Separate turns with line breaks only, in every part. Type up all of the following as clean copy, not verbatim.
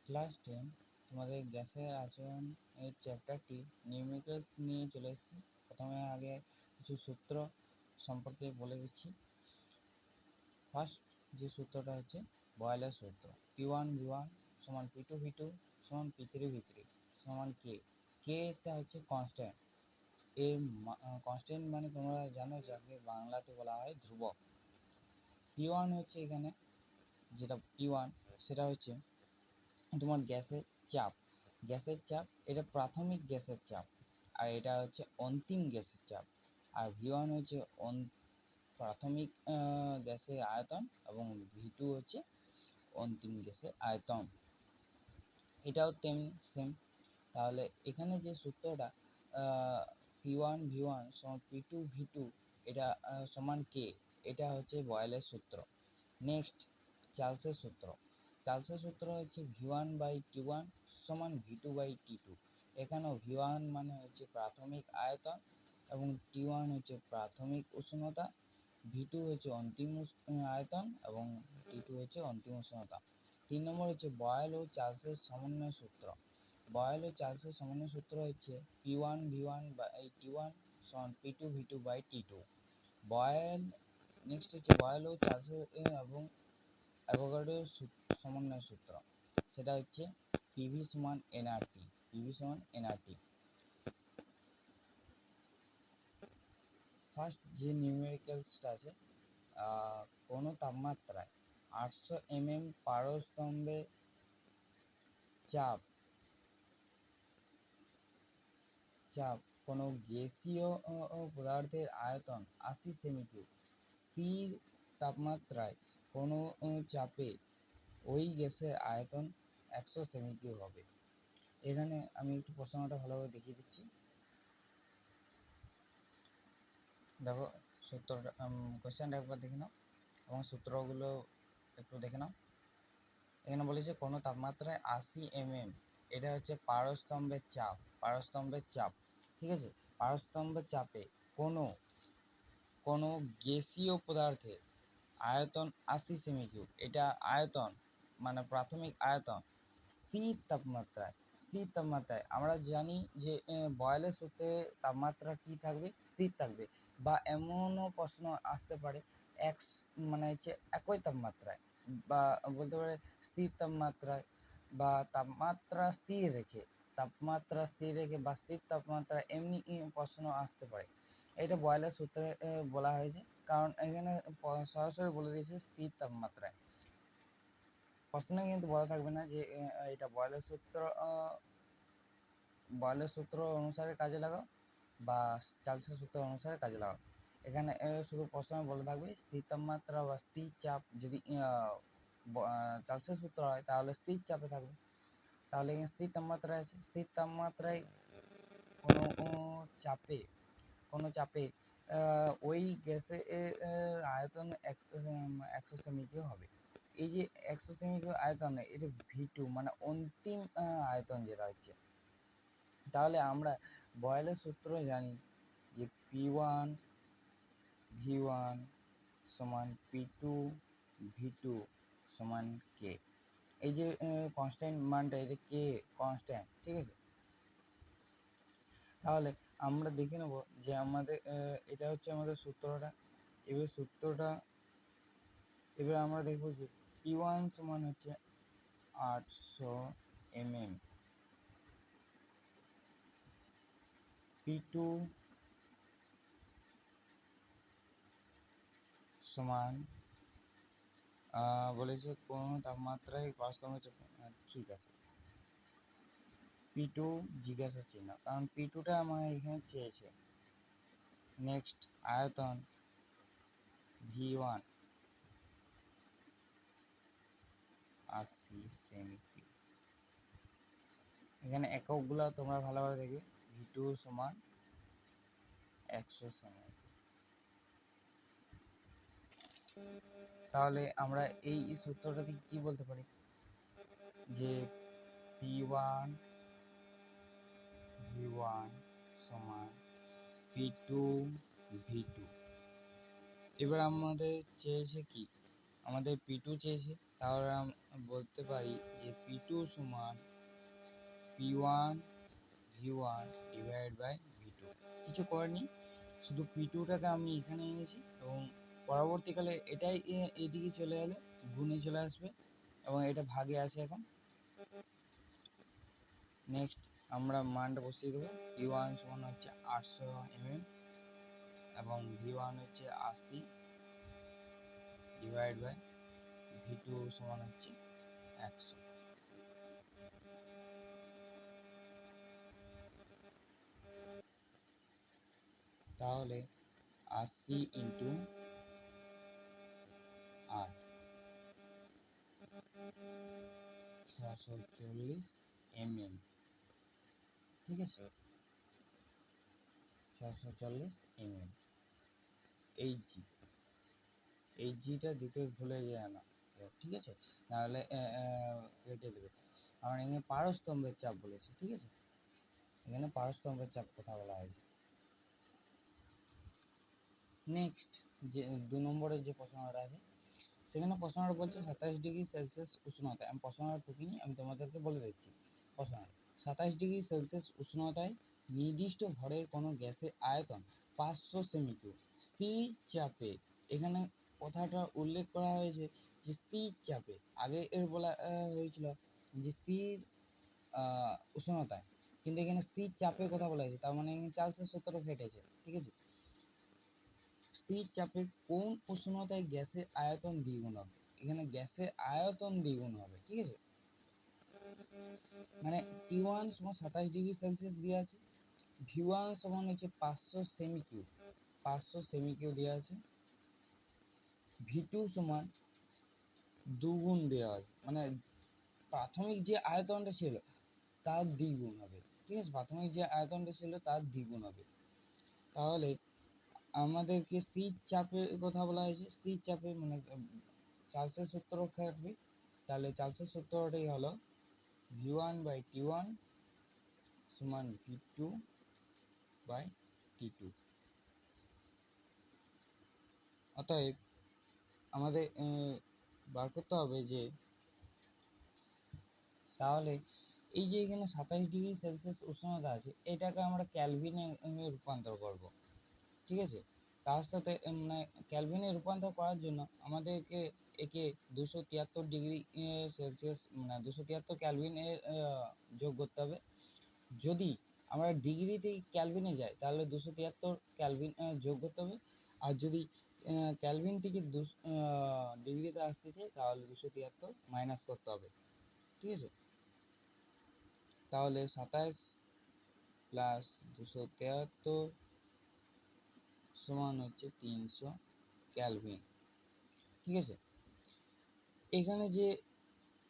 Class 10 তোমাদের গ্যাসের আচরণ এই চ্যাপ্টারটি নিউমেরিক্যালস নিয়ে চলে এসেছি। প্রথমে আগে কিছু সূত্র সম্পর্কে বলে দিচ্ছি। ফার্স্ট যে সূত্রটা হচ্ছে বয়লের সূত্র, P1V1 সমান P2V2 সমান P3V3 সমান কে। কে হচ্ছে কনস্ট্যান্ট। এর কনস্ট্যান্ট মানে তোমরা জানো, যাকে বাংলাতে বলা হয় ধ্রুবক। P1 হচ্ছে এখানে যেটা P1 সেটা হচ্ছে তোমার গ্যাসের চাপ, এটা প্রাথমিক গ্যাসের চাপ, আর এটা হচ্ছে অন্তিম গ্যাসের চাপ। আর V1 হচ্ছে প্রাথমিক গ্যাসের আয়তন এবং V2 হচ্ছে অন্তিম গ্যাসের আয়তন। এটাও তেমনি সেম। তাহলে এখানে যে সূত্রটা P1V1 সমান P2V2 এটা সমান কে, এটা হচ্ছে বয়েলের সূত্র। নেক্সট চার্লসের সূত্র। চার্লসের সূত্র হচ্ছে V1/T1 সমান V2/T2। এখানেও V1 মানে হচ্ছে প্রাথমিক আয়তন এবং T1 হচ্ছে প্রাথমিক উষ্ণতা, V2 হচ্ছে অন্তিম আয়তন এবং T2 হচ্ছে অন্তিম উষ্ণতা। 3 নম্বর হচ্ছে বয়েল ও চার্লসের সমন্বয় সূত্র। বয়েল ও চার্লসের সমন্বয় সূত্র হচ্ছে P1V1/T1 সমান P2V2/T2। বয়েল নেক্সট হচ্ছে বয়েল ও চার্লসের এবং অ্যাভোগাড্রোর সমন্বয় সূত্র, সেটা হচ্ছে পিভি সমান এনআরটি। ফার্স্ট যে নিউমেরিক্যালসটা আছে, কোনো তাপমাত্রায় 800 পারস্তম্ভে চাপ কোনো গ্যাসীয় পদার্থের আয়তন 80 সেমি কিউব। স্থির তাপমাত্রায় কোনো চাপে ওই গ্যাসের আয়তন 100 সেমি কিউব হবে। এখানে আমি একটু প্রশ্নটা ভালোভাবে দেখিয়ে দিচ্ছি। দেখো সূত্রটা, কোয়েশ্চেনটা একবার দেখে নাও এবং সূত্রগুলো একটু দেখে নাও। এখানে বলেছে কোনো তাপমাত্রায় 80 এটা হচ্ছে পারস্তম্ভের চাপ, ঠিক আছে। পারস্তম্ভের চাপে কোনো গ্যাসীয় পদার্থের আয়তন 80 সেমি কিউব, এটা আয়তন মানে প্রাথমিক আয়তন। স্থির তাপমাত্রায় আমরা জানি যে বয়েলের সূত্রে তাপমাত্রা কি থাকবে, স্থির থাকবে। বা এমনও প্রশ্ন আসতে পারে মানে হচ্ছে একই তাপমাত্রায়, বা বলতে পারে স্থির তাপমাত্রায় বা তাপমাত্রা স্থির রেখে বা স্থির তাপমাত্রা, এমনি প্রশ্ন আসতে পারে। এটা বয়েলের সূত্রে বলা হয়েছে, কারণ এখানে সরাসরি বলে দিয়েছে স্থির তাপমাত্রায়। প্রশ্নে কিন্তু বলা থাকবে না যে এটা বয়েলের সূত্র অনুসারে কাজে লাগাও বা চার্লসের সূত্র অনুসারে কাজে লাগাও। এখানে শুধু প্রশ্নে বলে থাকবে স্থির তাপমাত্রা বা স্থির চাপ। যদি চার্লসের সূত্র হয় তাহলে স্থির চাপে থাকবে। তাহলে এখানে স্থির তাপমাত্রায় আছে, স্থির তাপমাত্রায় কোনো চাপে ওই গ্যাসের আয়তন 100 সেমি কিউব হবে। এই যে 100 সেমি কিউব আয়তন, এটা V2 মানে অন্তিম আয়তন যেটা হচ্ছে। তাহলে আমরা বয়েলের সূত্র জানি যে P1V1 সমান P2V2 সমান কে। এই যে কনস্ট্যান্ট মানটা, এটা কে কনস্ট্যান্ট, ঠিক আছে। তাহলে আমরা দেখে নেব যে আমাদের এটা হচ্ছে আমাদের সূত্রটা। এবার আমরা দেখব যে P1 সমান হচ্ছে 800 P2 সমান বলেছে কোন তাপমাত্রায় বাস্তবে, ঠিক আছে। P2 জিজ্ঞাসা চিহ্ন, কারণ P2টা আমার এখানে চেয়েছে। নেক্সট আয়তন V1 80 সেমি কিউব। এখানে এককগুলো তোমরা ভালোভাবে দেখবে। V2 সমান 100 সেমি। তাহলে আমরা এই সূত্রটা থেকে কি বলতে পারি যে P1V1 সমান P2V2। এবার আমাদের চেয়েছে কি, আমাদের P2 চেয়েছে, তাহলে আমরা বলতে পারি যে P2 সমান P1 V1 divide by V2। কিছু করেনি, শুধু P2টাকে আমি এখানে এনেছি এবং পরবর্তীকালে এটাই এদিকে চলে গেলে গুণে চলে আসবে এবং এটা ভাগে আছে এখন। নেক্সট আমরা মানটা বসিয়ে দেবো। P1 সমান হচ্ছে 800 mm এবং V1 হচ্ছে 80 ডিভাইড বাই V2 সমান হচ্ছে 100। তাহলে 80 ইন্টু 8 640 mm, ঠিক আছে, 640 mm। এই জিটা দিতে ভুলে যায় না, ঠিক আছে, নাহলে কেটে দেবে। আমার এখানে পারস্তম্ভের চাপ বলেছে, ঠিক আছে, এখানে পারস্তম্ভের চাপ কথা বলা হয়েছে। নেক্সট যে 2 নম্বরের যে প্রশ্নটা আছে, সেখানে প্রশ্নটা বলছে 27 ডিগ্রি সেলসিয়াস উষ্ণতায়, আমি প্রশ্নটা ঠুকিনি, আমি তোমাদেরকে বলে দিচ্ছি প্রশ্নটা। 27 ডিগ্রি সেলসিয়াস উষ্ণতায় নির্দিষ্ট ভরের কোনো গ্যাসের আয়তন 500 সেমি কিউব স্থির চাপে, এখানে কথাটা উল্লেখ করা হয়েছে যে স্থির চাপে, আগে এর বলা হয়েছিল যে স্থির উষ্ণতায়, কিন্তু এখানে স্থির চাপে কথা বলা হয়েছে, তার মানে এখানে চার্লসের সূত্র খেটেছে, ঠিক আছে। স্থির চাপে কোন উষ্ণতায় গ্যাসের আয়তন দ্বিগুণ হবে, এখানে গ্যাসের আয়তন দ্বিগুণ হবে, ঠিক আছে। মানে T1 সমান 27 ডিগ্রি সেলসিয়াস দেওয়া আছে, V1 সমান হচ্ছে 500 সেমি কিউব, 500 সেমি কিউব দেওয়া আছে, V2 সমান দুগুণ দেওয়া আছে, মানে প্রাথমিক যে আয়তনটা ছিল তার দ্বিগুণ হবে, ঠিক আছে, প্রাথমিক যে আয়তনটা ছিল তার দ্বিগুণ হবে। তাহলে আমাদেরকে স্থির চাপের কথা বলা হয়েছে, স্থির চাপে মানে চার্লসের সূত্র খাটবে, তাহলে চার্লসের সূত্রটাই হলো V1 বাই T1 সমান V2 বাই T2। অতএব আমাদের বার করতে হবে যে, তাহলে এই যে এখানে 27 ডিগ্রি সেলসিয়াস উষ্ণতা আছে, এটাকে আমরা ক্যালভিনে রূপান্তর করব, ঠিক আছে। তার সাথে মানে ক্যালভিনে রূপান্তর করার জন্য আমাদেরকে একে 273 ডিগ্রি সেলসিয়াস মানে 273 ক্যালভিন এর যোগ করতে হবে। যদি আমরা ডিগ্রিতে ক্যালভিনে যাই তাহলে 273 ক্যালভিন যোগ করতে হবে, আর যদি ক্যালভিন থেকে ডিগ্রিতে আসতে চাই তাহলে 273 মাইনাস করতে হবে, ঠিক আছে। তাহলে 27 প্লাস 273 সমান হচ্ছে 300 ক্যালভিন, ঠিক আছে। এখানে যে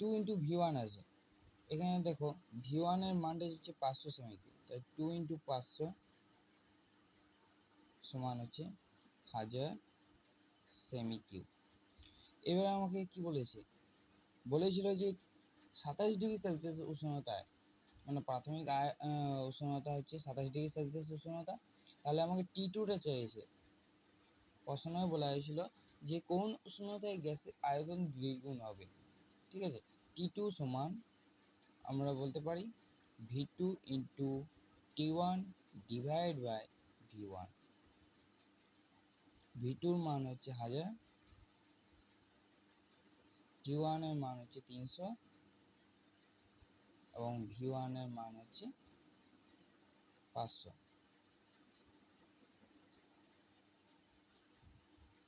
2 ইন্টু V1 আছে, এখানে দেখো V1 এর মানটা হচ্ছে 500 সেমি কিউব, তাই 2 ইন্টু 500 সমান হচ্ছে 1000 সেমি কিউব। এবার আমাকে কি বলেছিল যে 27 ডিগ্রি সেলসিয়াস উষ্ণতায়, মানে প্রাথমিক উষ্ণতা হচ্ছে 27 ডিগ্রি সেলসিয়াস উষ্ণতা, তাহলে আমাকে T2টা চেয়েছে। প্রশ্নে বলা হয়েছিল যে কোন উষ্ণতায় গ্যাসের আয়তন দ্বিগুণ হবে, ঠিক আছে। T2 সমান আমরা বলতে পারি V2 into T1 divide by V1। V2 এর মান হচ্ছে 1000, T1 এর মান হচ্ছে 300 এবং V1 এর মান হচ্ছে 500।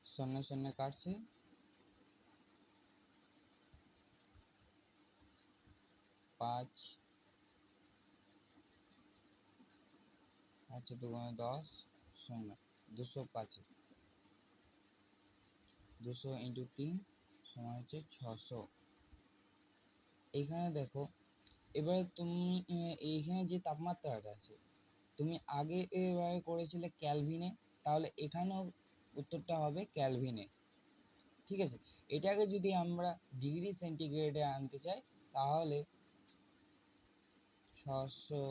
শূন্য শূন্য কাটছে, 5 আছে 2 10 শূন্য, 205, 200 ইন্টু 3 সমান হচ্ছে 600। এখানে দেখো, এবারে তুমি এইখানে যে তাপমাত্রাটা আছে তুমি আগে এবারে করেছিলে ক্যালভিনে, তাহলে এখানেও উত্তরটা হবে ক্যালভিনে, ঠিক আছে। এটাকে যদি আমরা ডিগ্রি সেন্টিগ্রেডে আনতে চাই তাহলে 600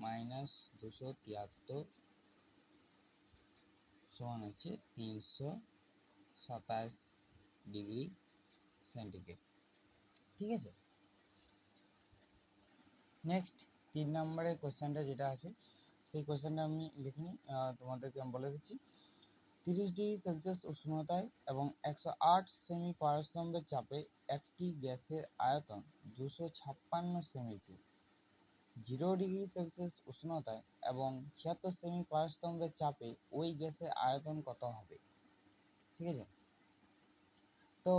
মাইনাস 273 সমান হচ্ছে 327 ডিগ্রি সেন্টিগ্রেড। ঠিক আছে। নেক্সট 3 নম্বরের কোশ্চেনটা যেটা আছে সেই কোশ্চেনটা আমি লিখে নিই, তোমাদেরকে আমি বলে দিচ্ছি। 30°C উষ্ণতায় এবং 108 সেমি পারস্তম্ভের চাপে একটি গ্যাসের আয়তন 256 সেমি কিউব। 0°C উষ্ণতায় এবং 76 সেমি পারস্তম্ভের চাপে ওই গ্যাসের আয়তন কত হবে? ঠিক আছে। তো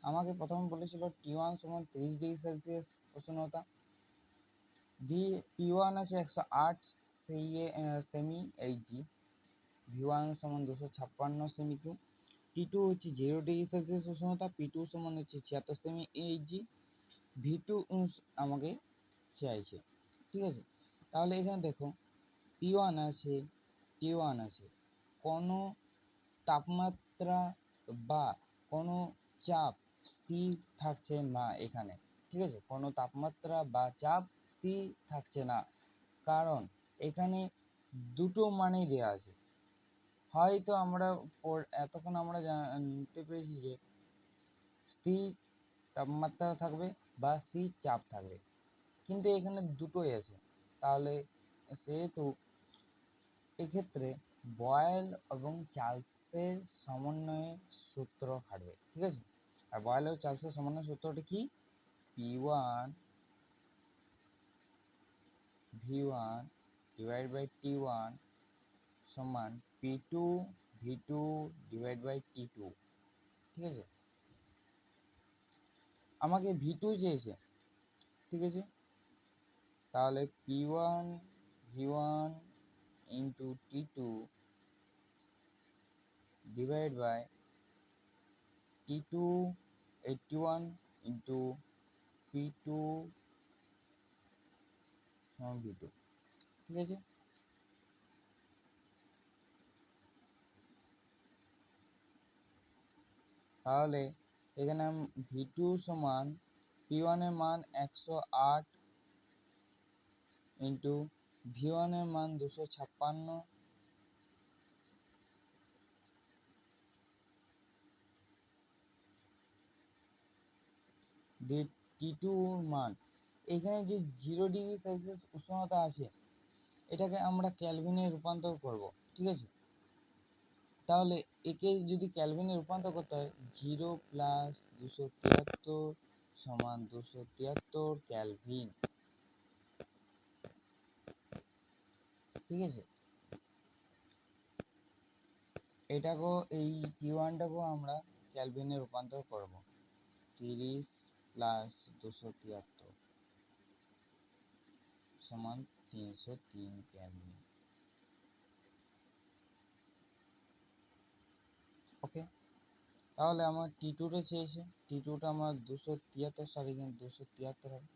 আমাকে প্রথমে বলেছিল T1 সমান 30°C উষ্ণতা, P1 আছে 108 সেমি এইচজি, V1 সমান 256 সেমি কিউব, T2 হচ্ছে 0°C উষ্ণতা, P2 সমান হচ্ছে 76 সেমি এইচজি, V2 আমাকে চাইছে। ঠিক আছে, তাহলে এখানে দেখো P1 আছে, T1 আছে, কোনো তাপমাত্রা বা কোনো চাপ স্থির থাকছে না এখানে। ঠিক আছে, কোনো তাপমাত্রা বা চাপ স্থির থাকছে না, কারণ এখানে দুটো মানেই দেওয়া আছে। হয়তো আমরা এতক্ষণ আমরা জানতে পেরেছি যে স্থির তাপমাত্রা থাকবে বা স্থির চাপ থাকবে, কিন্তু এখানে দুটোই আছে। তাহলে সেহেতু এক্ষেত্রে বয়েল এবং চার্লসের সমন্বয়ে সূত্র খাটবে। ঠিক আছে, আর বয়েল ও চার্লসের সমন্বয় সূত্রটা কি? P1 V1 divide by T1 সমান P2 V2 divide by T2। ঠিক আছে, আমাকে V2 চেয়েছে। ঠিক আছে, তাহলে P1 V1 into T2 divide by T2 81 into P2 সমান V2। ঠিক আছে, তাহলে এখানে V2 সমান P1 এর মান 108 ইন্টু V1 এর মান 256 T2 মান, এখানে যে 0°C উষ্ণতা আছে এটাকে আমরা ক্যালভিনে রূপান্তর করব। ঠিক আছে, তাহলে একে যদি ক্যালভিনে রূপান্তর করতে হয় 0 প্লাস 273 সমান 273 ক্যালভিন। ঠিক আছে, এটাকেও এই T1টাকেও আমরা ক্যালভিনে রূপান্তর করব। 30 প্লাস 273 সমান 303 ক্যালভিন। ওকে, তাহলে আমার T2টা চেয়েছে, T2টা আমার 273, সরি এখানে 273 হবে,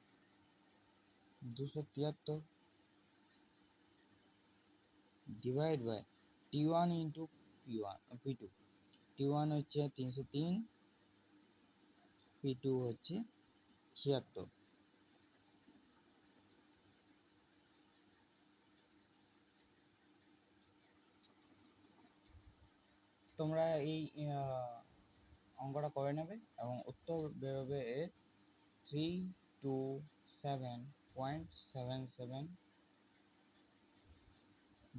273 divide by T1 into P2। T1 হচ্ছে 303, P2 হচ্ছে 76। তোমরা এই অঙ্কটা করে নেবে এবং উত্তর বেরোবে 327.77।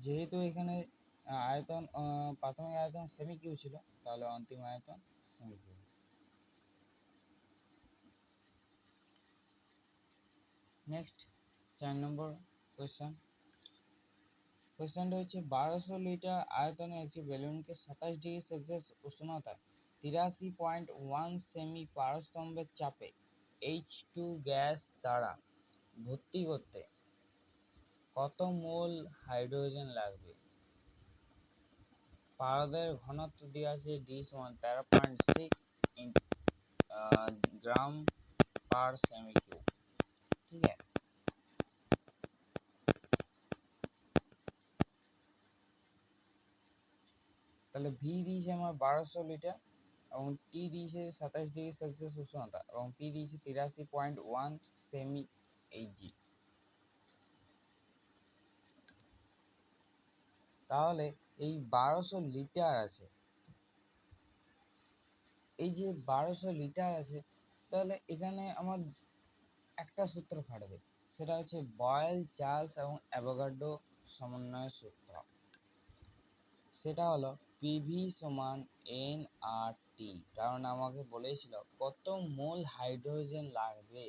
যেহেতু এখানে আয়তন প্রাথমিক আয়তন সেমি কিউ ছিল, তাহলে অন্তিম আয়তন সেমি কিউ। নেক্সট 4 নম্বর কোয়েশ্চেন। কোয়েশ্চেনটা হচ্ছে 1200 লিটার আয়তনে একটি বেলুনকে 27°C উষ্ণতায় 83.1 সেমি পারস্তম্ভের চাপে H2 গ্যাস দ্বারা ভর্তি করতে কত মোল হাইড্রোজেন লাগবে? পারদের ঘনত্ব দেওয়া আছে D সমান 13.6 গ্রাম পার সেমি কিউব। ঠিক আছে, তাহলে V দিয়েছে আমার 1200 লিটার এবং T দিয়েছে 27°C উষ্ণতা এবং P দিয়েছে 83.1 সেমি এইচজি। তাহলে এই 1200 লিটার আছে, এই যে 1200 লিটার আছে, তাহলে এখানে আমার একটা সূত্র খাটবে, সেটা হচ্ছে বয়েল, চার্লস এবং অ্যাভোগাড্রো সমন্বয়ের সূত্র। সেটা হলো পিভি সমান এন আর টি, কারণ আমাকে বলেছিল কত মোল হাইড্রোজেন লাগবে,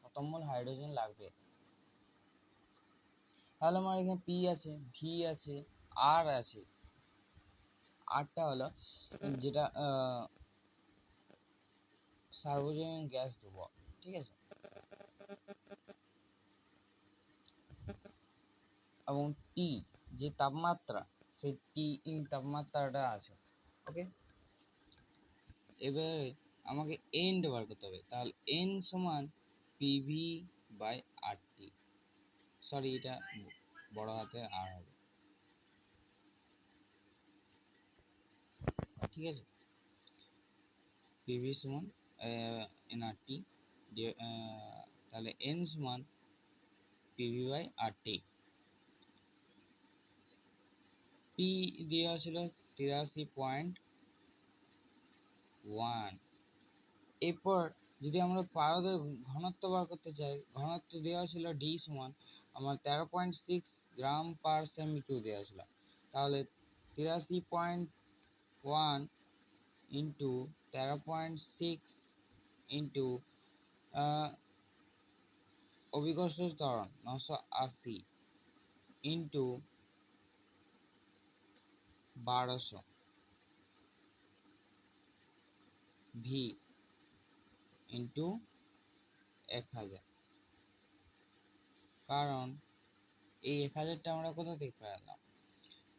কত মোল হাইড্রোজেন লাগবে। তাহলে আমার এখানে পি আছে, ভি আছে, আর আছে। আরটা হলো যেটা সার্বজনীন গ্যাস দেবো, ঠিক আছে। এবং টি যে তাপমাত্রা, সেই টি তাপমাত্রাটা আছে, ওকে। এবারে আমাকে এন বার করতে হবে, তাহলে এন সমান PV by R T, sorry এটা বড় হাতে আর হবে, ঠিক আছে। পিভি সমান এন আর টি, তাহলে এন সমান PV by R T. P দেওয়া ছিল 83.1। এরপর যদি আমরা পারদের ঘনত্ব বার করতে চাই, ঘনত্ব দেওয়া ছিল ডি সমান আমার 13.6 গ্রাম পার সেমি কিউ দেওয়া ছিল। তাহলে 83.1 ইন্টু 13.6 ইন্টু অভিকর্ষ ত্বরণ 980 ইন্টু 1200 ভি ইন্টু 1000। কারণ এই 1000টা আমরা কোথা থেকে পেলাম,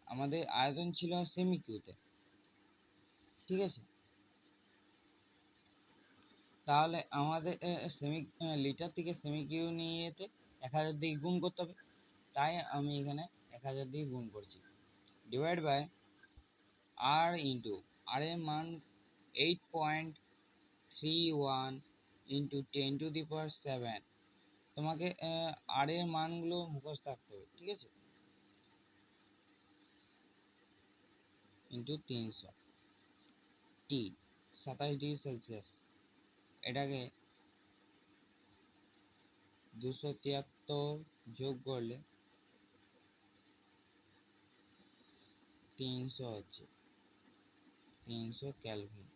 আমাদের আয়তন ছিল সেমি কিউতে, ঠিক আছে। তাহলে আমাদের সেমি লিটার থেকে সেমি কিউ নিয়ে যেতে 1000 দিয়ে গুণ করতে হবে, তাই আমি এখানে 1000 দিয়ে গুণ করছি। ডিভাইড বাই আর ইন্টু আর এর মান 8.31 ইন্টু 10⁻⁷। তোমাকে আর এর মানগুলো মুখস্থ রাখতে হবে, ঠিক আছে। ইন্টু 300, টি 27°C, এটাকে 273 যোগ করলে 300 হচ্ছে 300 ক্যালভিন।